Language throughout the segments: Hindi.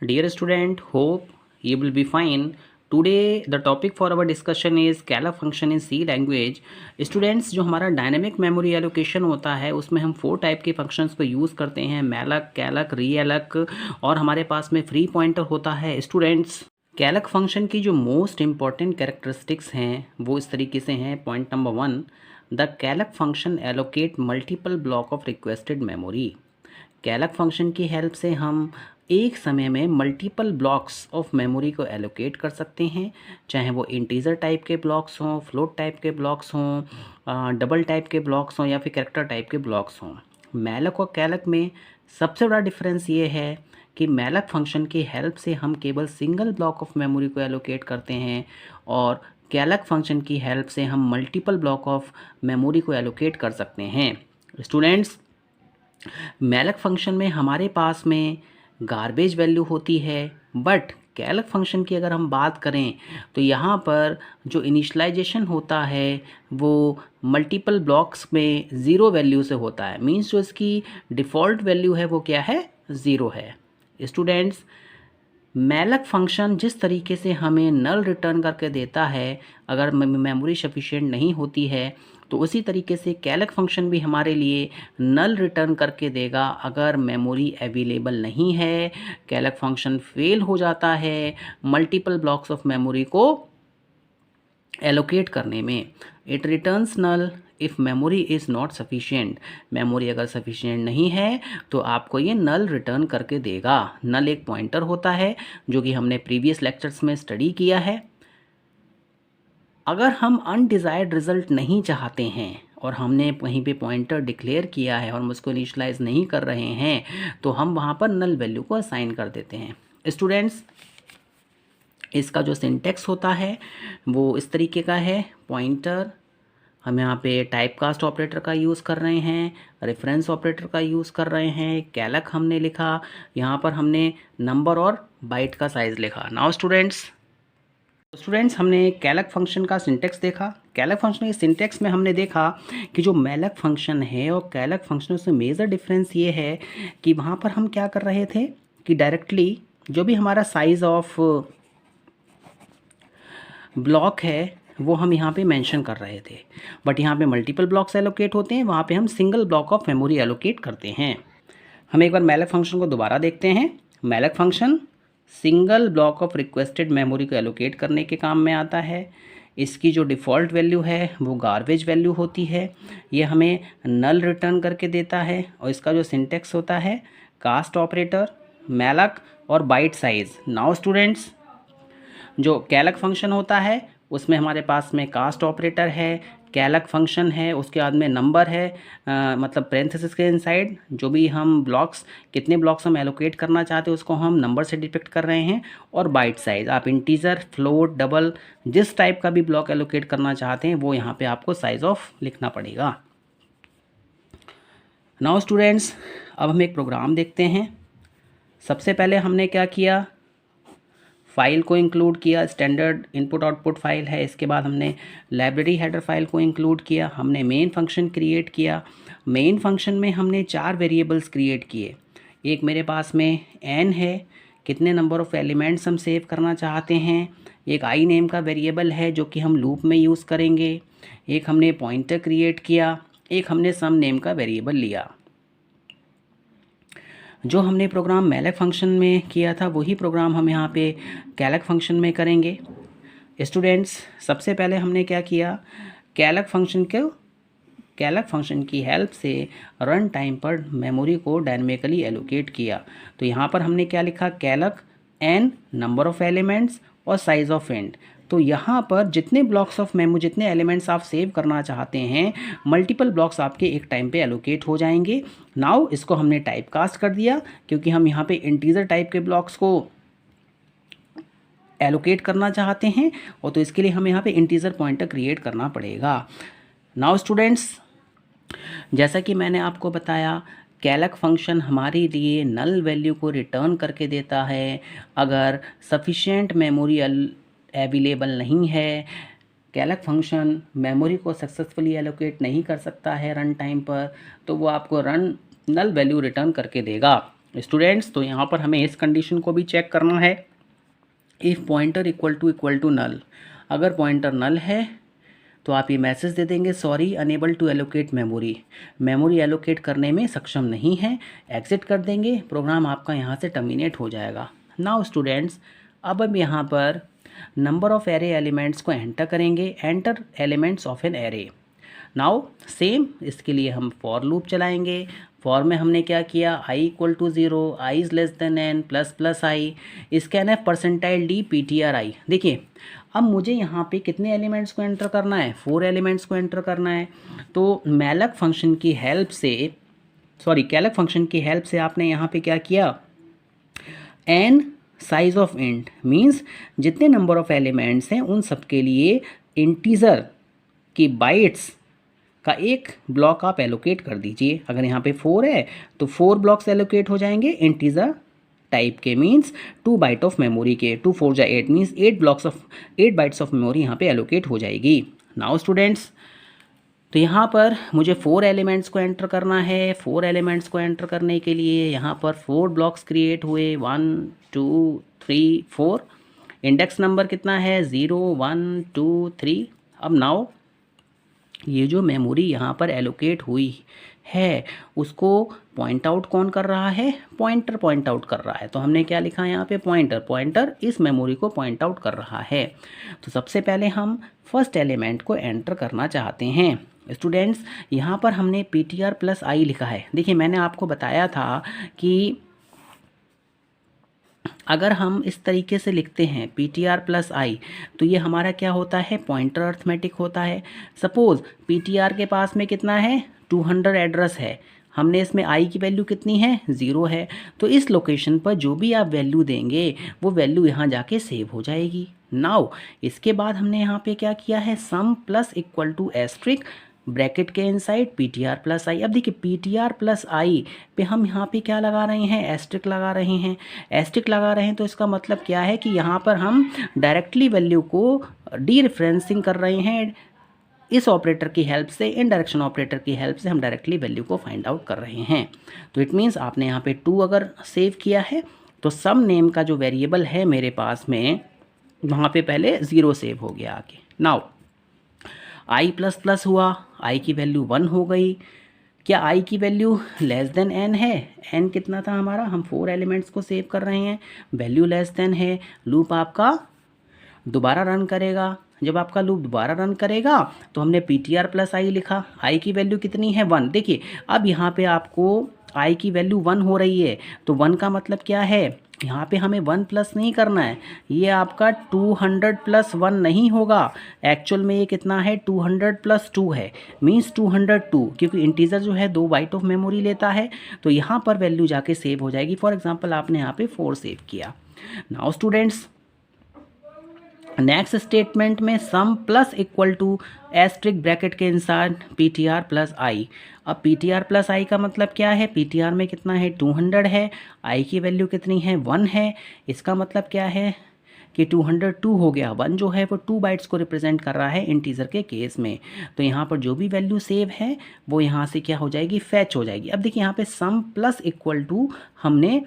Dear student, hope you will be fine. Today the topic for our discussion is Scala function in C language. Students, जो हमारा डायनेमिक मेमोरी एलोकेशन होता है उसमें हम 4 टाइप के फंक्शंस को यूज़ करते हैं, मैलक, कैलक, रीएलक, और हमारे पास में फ्री पॉइंटर होता है। स्टूडेंट्स, कैलक फंक्शन की जो मोस्ट इंपॉर्टेंट कैरेक्टरिस्टिक्स हैं वो इस तरीके से हैं। पॉइंट नंबर 1, द कैलक function allocate multiple block of requested memory. कैलक फंक्शन की हेल्प से हम एक समय में मल्टीपल ब्लॉक्स ऑफ मेमोरी को एलोकेट कर सकते हैं, चाहे वो इंटीजर टाइप के ब्लॉक्स हों, फ्लोट टाइप के ब्लॉक्स हों, डबल टाइप के ब्लॉक्स हों या फिर कैरेक्टर टाइप के ब्लॉक्स हों। मैलक और कैलक में सबसे बड़ा डिफरेंस ये है कि मैलक फंक्शन की हेल्प से हम केवल सिंगल ब्लॉक ऑफ मेमोरी को एलोकेट करते हैं और कैलक फंक्शन की हेल्प से हम मल्टीपल ब्लॉक ऑफ मेमोरी को एलोकेट कर सकते हैं। स्टूडेंट्स, मैलक फंक्शन में हमारे पास में गार्बेज वैल्यू होती है, बट कैलक फंक्शन की अगर हम बात करें तो यहाँ पर जो इनिशलाइजेशन होता है वो मल्टीपल ब्लॉक्स में ज़ीरो वैल्यू से होता है। मींस जो इसकी डिफ़ॉल्ट वैल्यू है वो क्या है, ज़ीरो है। स्टूडेंट्स, मैलक फंक्शन जिस तरीके से हमें नल रिटर्न करके देता है अगर मेमोरी सफिशिएंट नहीं होती है, तो उसी तरीके से कैलक फंक्शन भी हमारे लिए नल रिटर्न करके देगा अगर मेमोरी अवेलेबल नहीं है। कैलक फंक्शन फेल हो जाता है मल्टीपल ब्लॉक्स ऑफ मेमोरी को एलोकेट करने में। It returns null if memory is not sufficient. Memory अगर सफिशिएंट नहीं है तो आपको ये नल रिटर्न करके देगा। नल एक पॉइंटर होता है जो कि हमने प्रीवियस लेक्चर्स में स्टडी किया है। अगर हम अनडिज़ायर्ड रिज़ल्ट नहीं चाहते हैं और हमने कहीं पे पॉइंटर डिक्लेयर किया है और हम उसको इनिशियलाइज नहीं कर रहे हैं तो हम वहाँ पर नल वैल्यू को असाइन कर देते हैं। स्टूडेंट्स, इसका जो सिंटेक्स होता है वो इस तरीके का है। पॉइंटर हम यहाँ पे टाइप कास्ट ऑपरेटर का यूज़ कर रहे हैं, रेफरेंस ऑपरेटर का यूज़ कर रहे हैं, कैलक हमने लिखा, यहाँ पर हमने नंबर और बाइट का साइज़ लिखा। नाउ स्टूडेंट्स हमने कैलक फंक्शन का सिंटेक्स देखा। कैलक फंक्शन के सिंटेक्स में हमने देखा कि जो मैलक फंक्शन है और कैलक फंक्शन से मेजर डिफरेंस ये है कि वहाँ पर हम क्या कर रहे थे कि डायरेक्टली जो भी हमारा साइज़ ऑफ ब्लॉक है वो हम यहाँ पे मेंशन कर रहे थे, बट यहाँ पे मल्टीपल ब्लॉक्स एलोकेट होते हैं, वहाँ पे हम single block of memory allocate करते हैं। हम एक बार मैलक फंक्शन को दोबारा देखते हैं। Malloc function single block of requested memory को एलोकेट करने के काम में आता है। इसकी जो डिफ़ॉल्ट वैल्यू है वो गार्बेज वैल्यू होती है, ये हमें नल रिटर्न करके देता है। और इसका जो सिंटेक्स होता है कास्ट ऑपरेटर, मैलक और बाइट साइज़। नाउ स्टूडेंट्स, जो कैलक फंक्शन होता है उसमें हमारे पास में कास्ट ऑपरेटर है, कैलक फंक्शन है, उसके बाद में नंबर है, मतलब पेरेंथेसिस के इनसाइड जो भी हम ब्लॉक्स, कितने ब्लॉक्स हम एलोकेट करना चाहते हैं उसको हम नंबर से डिपिक्ट कर रहे हैं, और बाइट साइज़। आप इंटीजर, फ्लोट, डबल जिस टाइप का भी ब्लॉक एलोकेट करना चाहते हैं वो यहाँ पे आपको साइज़ ऑफ लिखना पड़ेगा। नाउ स्टूडेंट्स, अब हम एक प्रोग्राम देखते हैं। सबसे पहले हमने क्या किया, फाइल को इंक्लूड किया, स्टैंडर्ड इनपुट आउटपुट फाइल है। इसके बाद हमने लाइब्रेरी हेडर फाइल को इंक्लूड किया, हमने मेन फंक्शन क्रिएट किया। मेन फंक्शन में हमने 4 वेरिएबल्स क्रिएट किए। एक मेरे पास में n है, कितने नंबर ऑफ़ एलिमेंट्स हम सेव करना चाहते हैं। एक आई नेम का वेरिएबल है जो कि हम लूप में यूज़ करेंगे। एक हमने पॉइंटर क्रिएट किया, एक हमने सम नेम का वेरिएबल लिया। जो हमने प्रोग्राम मैलक फंक्शन में किया था वही प्रोग्राम हम यहाँ पे कैलक फंक्शन में करेंगे। स्टूडेंट्स, सबसे पहले हमने क्या किया, कैलक फंक्शन की हेल्प से रन टाइम पर मेमोरी को डायनेमिकली एलोकेट किया। तो यहाँ पर हमने क्या लिखा, कैलक n नंबर ऑफ़ एलिमेंट्स और साइज़ ऑफ इंट। तो यहाँ पर जितने ब्लॉक्स ऑफ मेमोरी, जितने एलिमेंट्स आप सेव करना चाहते हैं, मल्टीपल ब्लॉक्स आपके एक टाइम पे एलोकेट हो जाएंगे। नाउ इसको हमने टाइप कास्ट कर दिया क्योंकि हम यहाँ पे इंटीजर टाइप के ब्लॉक्स को एलोकेट करना चाहते हैं, और तो इसके लिए हमें यहाँ पे इंटीजर पॉइंटर क्रिएट करना पड़ेगा। नाउ स्टूडेंट्स, जैसा कि मैंने आपको बताया, कैलक फंक्शन हमारे लिए नल वैल्यू को रिटर्न करके देता है अगर सफिशिएंट मेमोरी अवेलेबल नहीं है। कैलक फंक्शन मेमोरी को सक्सेसफुली एलोकेट नहीं कर सकता है रन टाइम पर, तो वो आपको नल वैल्यू रिटर्न करके देगा। स्टूडेंट्स, तो यहाँ पर हमें इस कंडीशन को भी चेक करना है, if pointer equal to null. अगर पॉइंटर नल है तो आप ये मैसेज दे देंगे sorry unable to allocate memory, memory allocate करने में सक्षम नहीं है, एग्जिट कर देंगे, प्रोग्राम आपका यहाँ से टर्मिनेट हो जाएगा। नाउ स्टूडेंट्स, अब हम यहाँ पर नंबर ऑफ़ एरे एलिमेंट्स को एंटर करेंगे, enter elements of an array. Now same इसके लिए हम फॉर लूप चलाएंगे। फॉर में हमने क्या किया, i equal to 0, i is less than n, plus plus i, scanf percentile d ptr i। देखिए अब मुझे यहाँ पे कितने एलिमेंट्स को एंटर करना है, 4 एलिमेंट्स को एंटर करना है। तो मैलक फंक्शन की हेल्प से, कैलक फंक्शन की हेल्प से आपने यहाँ पे क्या किया, n size of int means जितने नंबर ऑफ एलिमेंट्स हैं उन सब के लिए इंटीजर की बाइट्स का एक ब्लॉक आप एलोकेट कर दीजिए। अगर यहाँ पे 4 है तो 4 ब्लॉक्स एलोकेट हो जाएंगे इंटीजर टाइप के, मीन्स 2 बाइट ऑफ मेमोरी के, 2 4 जा 8 मीन्स 8 बाइट्स ऑफ मेमोरी यहाँ पे एलोकेट हो जाएगी। नाउ स्टूडेंट्स, तो यहाँ पर मुझे 4 एलिमेंट्स को एंटर करना है। 4 एलिमेंट्स को एंटर करने के लिए यहाँ पर 4 ब्लॉक्स क्रिएट हुए, 1 2 3 4। इंडेक्स नंबर कितना है, 0 1 2 3। अब नाउ ये जो मेमोरी यहाँ पर एलोकेट हुई है उसको पॉइंट आउट कौन कर रहा है, पॉइंटर पॉइंट आउट कर रहा है। तो हमने क्या लिखा है यहाँ पे, पॉइंटर इस मेमोरी को पॉइंट आउट कर रहा है। तो सबसे पहले हम फर्स्ट एलिमेंट को एंटर करना चाहते हैं। स्टूडेंट्स, यहाँ पर हमने ptr प्लस आई लिखा है। देखिए मैंने आपको बताया था कि अगर हम इस तरीके से लिखते हैं ptr प्लस आई तो ये हमारा क्या होता है, पॉइंटर अर्थमेटिक होता है। सपोज़ ptr के पास में कितना है, 200 एड्रेस है, हमने इसमें i की वैल्यू कितनी है, 0 है। तो इस लोकेशन पर जो भी आप वैल्यू देंगे वो वैल्यू यहाँ जाके सेव हो जाएगी। नाउ इसके बाद हमने यहाँ पे क्या किया है, sum plus equal to asterisk bracket के इनसाइड ptr प्लस आई। अब देखिए ptr प्लस आई पे हम यहाँ पे क्या लगा रहे हैं, एस्ट्रिक लगा रहे हैं। एस्ट्रिक लगा रहे हैं तो इसका मतलब क्या है कि यहाँ पर हम डायरेक्टली वैल्यू को डी रेफरेंसिंग कर रहे हैं, इस ऑपरेटर की हेल्प से, इनडायरेक्शन ऑपरेटर की हेल्प से हम डायरेक्टली वैल्यू को फाइंड आउट कर रहे हैं। तो इट मीन्स आपने यहाँ पे 2 अगर सेव किया है तो सम नेम का जो वेरिएबल है मेरे पास में वहाँ पे पहले 0 सेव हो गया आगे। नाउ i प्लस प्लस हुआ, i की वैल्यू 1 हो गई। क्या i की वैल्यू लेस देन n है, n कितना था हमारा, हम 4 एलिमेंट्स को सेव कर रहे हैं, वैल्यू लेस देन है। लूप आपका दोबारा रन करेगा। जब आपका लूप दोबारा रन करेगा तो हमने ptr प्लस आई लिखा, i की वैल्यू कितनी है, 1। देखिए अब यहाँ पे आपको i की वैल्यू 1 हो रही है तो 1 का मतलब क्या है, यहाँ पे हमें 1 प्लस नहीं करना है, ये आपका 200 प्लस 1 नहीं होगा। एक्चुअल में ये कितना है, 200 प्लस 2 है, मीन्स 202, क्योंकि इंटीजर जो है 2 बाइट ऑफ मेमोरी लेता है। तो यहाँ पर वैल्यू जाके सेव हो जाएगी। फॉर एग्जाम्पल आपने यहाँ पे 4 सेव किया। नाउ स्टूडेंट्स, नेक्स्ट स्टेटमेंट में sum plus equal to asterisk bracket के इंसाइड ptr प्लस आई। अब ptr प्लस आई का मतलब क्या है, ptr में कितना है, 200 है, i की वैल्यू कितनी है, 1 है। इसका मतलब क्या है कि 202 हो गया, 1 जो है वो 2 बाइट्स को रिप्रेजेंट कर रहा है इंटीजर के केस में। तो यहाँ पर जो भी वैल्यू सेव है वो यहाँ से क्या हो जाएगी, फैच हो जाएगी। अब देखिए यहाँ पे सम प्लस इक्वल टू हमने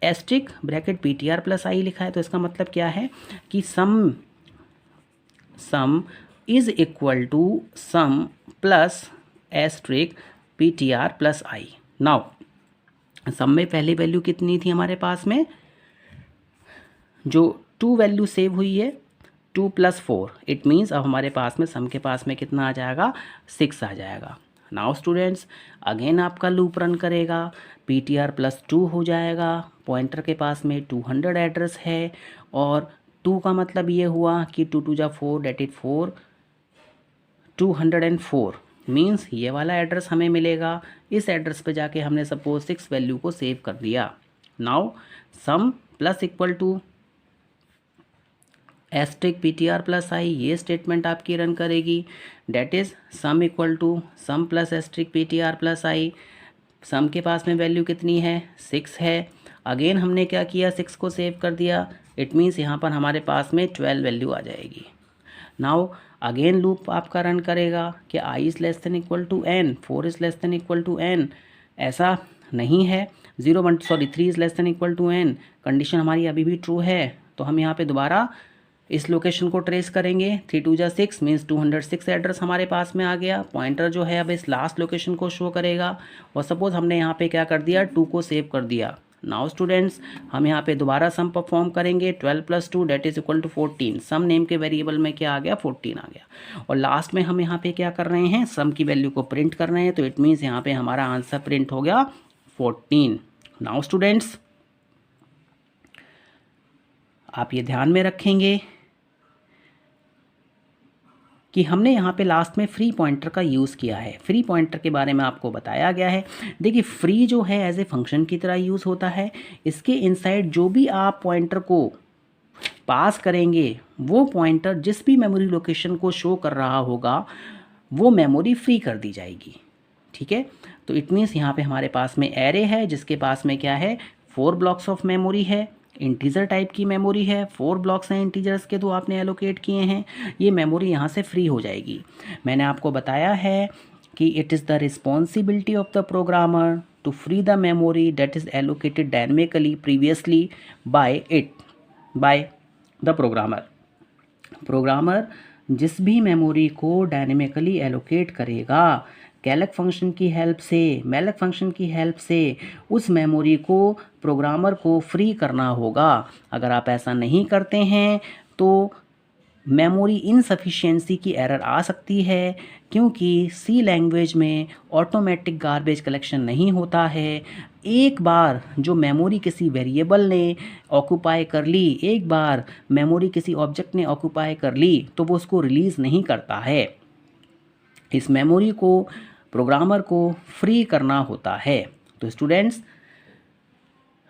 asterisk bracket ptr plus i लिखा है। तो इसका मतलब क्या है कि sum is equal to sum plus asterisk ptr plus i. Now sum में पहली वैल्यू कितनी थी हमारे पास में, जो 2 वैल्यू सेव हुई है, 2 प्लस 4, इट मीन्स अब हमारे पास में सम के पास में कितना आ जाएगा, 6 आ जाएगा। नाउ स्टूडेंट्स, अगेन आपका लूप रन करेगा, ptr प्लस 2 हो जाएगा, पॉइंटर के पास में 200 एड्रेस है और 2 का मतलब ये हुआ कि 2 2 जा 4 डेट इज 4, 204 मीन्स ये वाला एड्रेस हमें मिलेगा। इस एड्रेस पे जाके हमने सपोज 6 वैल्यू को सेव कर दिया। Now sum plus equal to asterisk ptr plus i, ये स्टेटमेंट आपकी रन करेगी, that is sum equal to sum plus asterisk ptr plus i. Sum के पास में वैल्यू कितनी है, 6 है। अगेन हमने क्या किया, 6 को सेव कर दिया, इट मीन्स यहाँ पर हमारे पास में 12 वैल्यू आ जाएगी। नाउ अगेन लूप आपका रन करेगा कि i is less than equal to n, 4 is less than equal to n। ऐसा नहीं है, 3 is less than equal to n, condition हमारी अभी भी ट्रू है। तो हम यहाँ पे दोबारा इस लोकेशन को ट्रेस करेंगे। 3 2 जा 6 मीन्स 206 एड्रेस हमारे पास में आ गया। पॉइंटर जो है अब इस लास्ट लोकेशन को शो करेगा। और सपोज हमने यहाँ पे क्या कर दिया, 2 को सेव कर दिया। नाउ स्टूडेंट्स हम यहाँ पे दोबारा सम परफॉर्म करेंगे। 12 + 2 that is equal to 14। Sum name के वेरिएबल में क्या आ गया, 14 आ गया। और लास्ट में हम यहाँ पे क्या कर रहे हैं, सम की वैल्यू को प्रिंट कर रहे हैं। तो इट मीन्स यहाँ पे हमारा आंसर प्रिंट हो गया 14। नाउ स्टूडेंट्स आप ये ध्यान में रखेंगे कि हमने यहाँ पे लास्ट में फ्री पॉइंटर का यूज़ किया है। फ्री पॉइंटर के बारे में आपको बताया गया है। देखिए फ्री जो है एज ए फंक्शन की तरह यूज़ होता है। इसके इनसाइड जो भी आप पॉइंटर को पास करेंगे वो पॉइंटर जिस भी मेमोरी लोकेशन को शो कर रहा होगा वो मेमोरी फ्री कर दी जाएगी। ठीक है, तो इट मीन्स यहाँ पे हमारे पास में एरे है जिसके पास में क्या है, 4 ब्लॉक्स ऑफ मेमोरी है। इंटीजर टाइप की मेमोरी है, 4 ब्लॉक्स हैं इंटीजर्स के, तो आपने एलोकेट किए हैं। ये मेमोरी यहाँ से फ्री हो जाएगी। मैंने आपको बताया है कि it is the responsibility of the programmer to free the memory that is allocated dynamically previously by the programmer जिस भी मेमोरी को डायनेमिकली एलोकेट करेगा कैलक फंक्शन की हेल्प से, मैलक फंक्शन की हेल्प से उस मेमोरी को प्रोग्रामर को फ्री करना होगा। अगर आप ऐसा नहीं करते हैं तो मेमोरी इनसफिशिएंसी की एरर आ सकती है, क्योंकि सी लैंग्वेज में ऑटोमेटिक गार्बेज कलेक्शन नहीं होता है। एक बार जो मेमोरी किसी वेरिएबल ने ऑक्यूपाई कर ली, एक बार मेमोरी किसी ऑब्जेक्ट ने ऑक्यूपाई कर ली तो वो उसको रिलीज़ नहीं करता है। इस मेमोरी को प्रोग्रामर को फ्री करना होता है। तो स्टूडेंट्स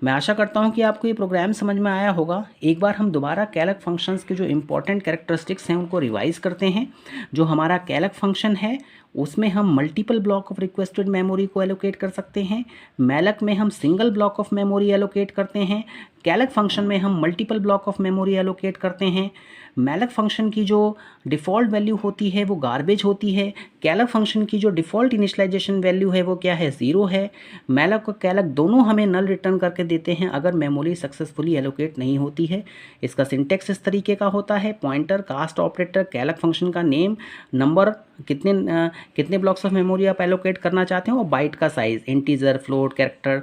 मैं आशा करता हूँ कि आपको ये प्रोग्राम समझ में आया होगा। एक बार हम दोबारा कैलक फंक्शंस के जो इंपॉर्टेंट कैरेक्टरिस्टिक्स हैं उनको रिवाइज करते हैं। जो हमारा कैलक फंक्शन है उसमें हम multiple block of requested memory को एलोकेट कर सकते हैं। मैलक में हम single block of memory allocate करते हैं। कैलक फंक्शन में हम multiple block of memory allocate करते हैं। मैलक फंक्शन की जो डिफ़ॉल्ट वैल्यू होती है वो गार्बेज होती है। कैलक फंक्शन की जो डिफ़ॉल्ट इनिशियलाइजेशन वैल्यू है वो क्या है, 0 है। मैलक और कैलक दोनों हमें नल रिटर्न करके देते हैं अगर मेमोरी सक्सेसफुली एलोकेट नहीं होती है। इसका सिंटेक्स इस तरीके का होता है, पॉइंटर, कास्ट ऑपरेटर, कैलक फंक्शन का नेम, नंबर, कितने ब्लॉक्स ऑफ मेमोरी आप एलोकेट करना चाहते हैं, और बाइट का size, integer, float, character,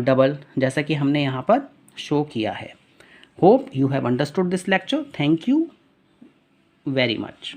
double, जैसा कि हमने यहाँ पर शो किया है। Hope you have understood this lecture. Thank you very much.